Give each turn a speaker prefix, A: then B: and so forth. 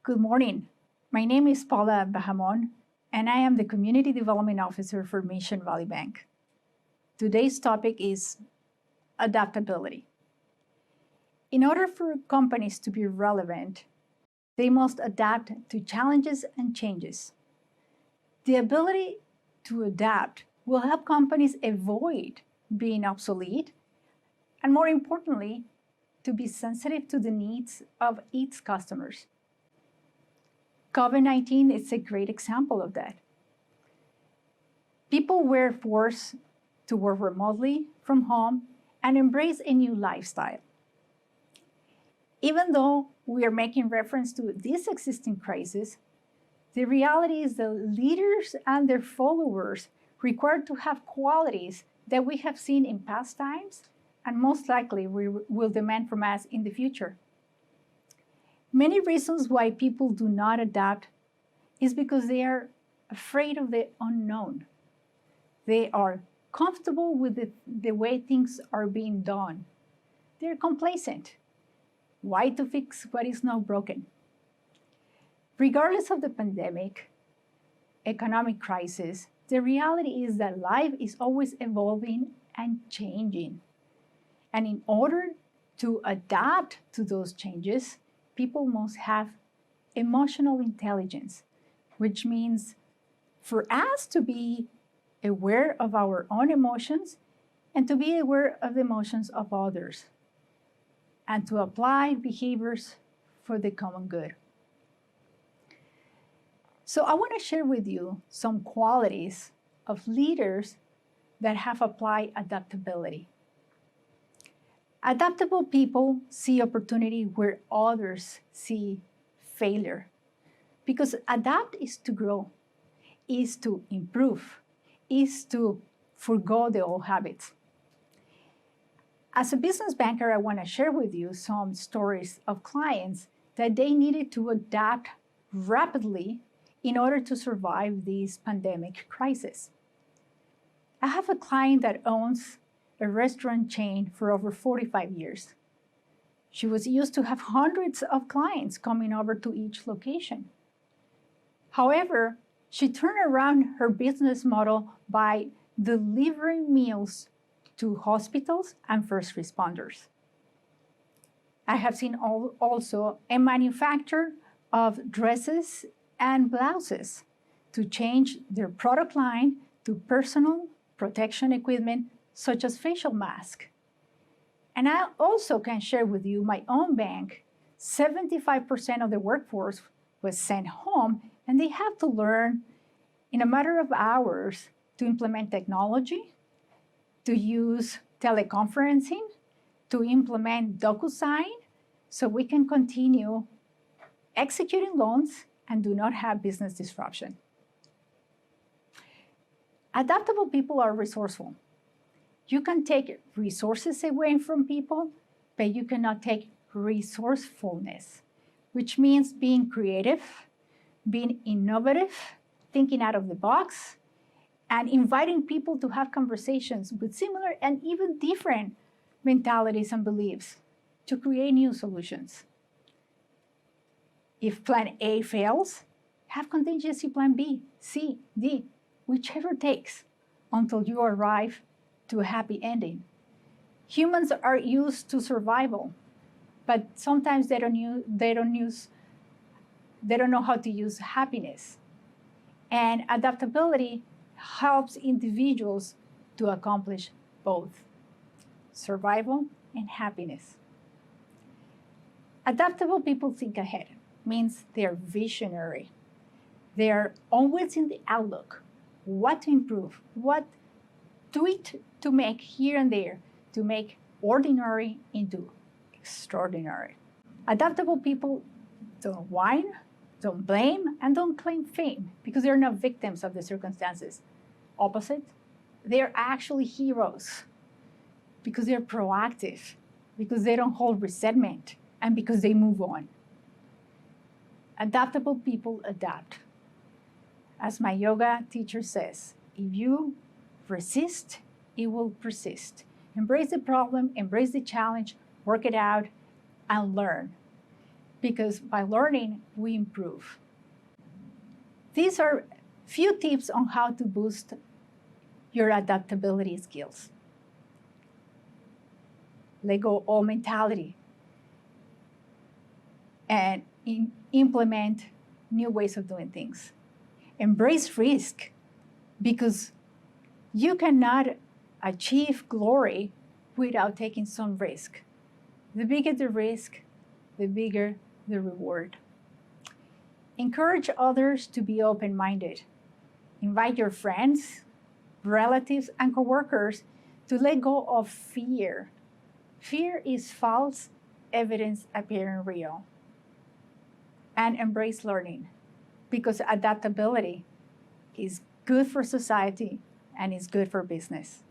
A: Good morning. My name is Paula Bahamon, and I am the Community Development Officer for Mission Valley Bank. Today's topic is adaptability. In order for companies to be relevant, they must adapt to challenges and changes. The ability to adapt will help companies avoid being obsolete, and more importantly, to be sensitive to the needs of its customers. COVID-19 is a great example of that. People were forced to work remotely from home and embrace a new lifestyle. Even though we are making reference to this existing crisis, the reality is that leaders and their followers require to have qualities that we have seen in past times and most likely will demand from us in the future. Many reasons why people do not adapt is because they are afraid of the unknown. They are comfortable with the way things are being done. They're complacent. Why to fix what is not broken? Regardless of the pandemic, economic crisis, the reality is that life is always evolving and changing. And in order to adapt to those changes, people must have emotional intelligence, which means for us to be aware of our own emotions and to be aware of the emotions of others, and to apply behaviors for the common good. So I want to share with you some qualities of leaders that have applied adaptability. Adaptable people see opportunity where others see failure. Because adapt is to grow, is to improve, is to forgo the old habits. As a business banker, I want to share with you some stories of clients that they needed to adapt rapidly in order to survive this pandemic crisis. I have a client that owns a restaurant chain for over 45 years. She was used to have hundreds of clients coming over to each location. However, she turned around her business model by delivering meals to hospitals and first responders. I have seen also a manufacturer of dresses and blouses to change their product line to personal protection equipment such as facial masks. And I also can share with you my own bank, 75% of the workforce was sent home, and they have to learn in a matter of hours to implement technology, to use teleconferencing, to implement DocuSign, so we can continue executing loans and do not have business disruption. Adaptable people are resourceful. You can take resources away from people, but you cannot take resourcefulness, which means being creative, being innovative, thinking out of the box, and inviting people to have conversations with similar and even different mentalities and beliefs to create new solutions. If plan A fails, have contingency plan B, C, D, whichever takes until you arrive to a happy ending. Humans are used to survival, but sometimes they don't know how to use happiness. And adaptability helps individuals to accomplish both survival and happiness. Adaptable people think ahead, means they're visionary. They're always in the outlook, what to improve, what tweak to make here and there to make ordinary into extraordinary. Adaptable people don't whine, don't blame, and don't claim fame because they're not victims of the circumstances. Opposite, they're actually heroes because they're proactive, because they don't hold resentment, and because they move on. Adaptable people adapt. As my yoga teacher says, if you resist, it will persist. Embrace the problem, embrace the challenge, work it out, and learn. because by learning, we improve. These are few tips on how to boost your adaptability skills. Let go all mentality and implement new ways of doing things. Embrace risk, because you cannot achieve glory without taking some risk. The bigger the risk, the bigger the reward. Encourage others to be open-minded. Invite your friends, relatives, and coworkers to let go of fear. Fear is false evidence appearing real. And embrace learning, because adaptability is good for society and is good for business.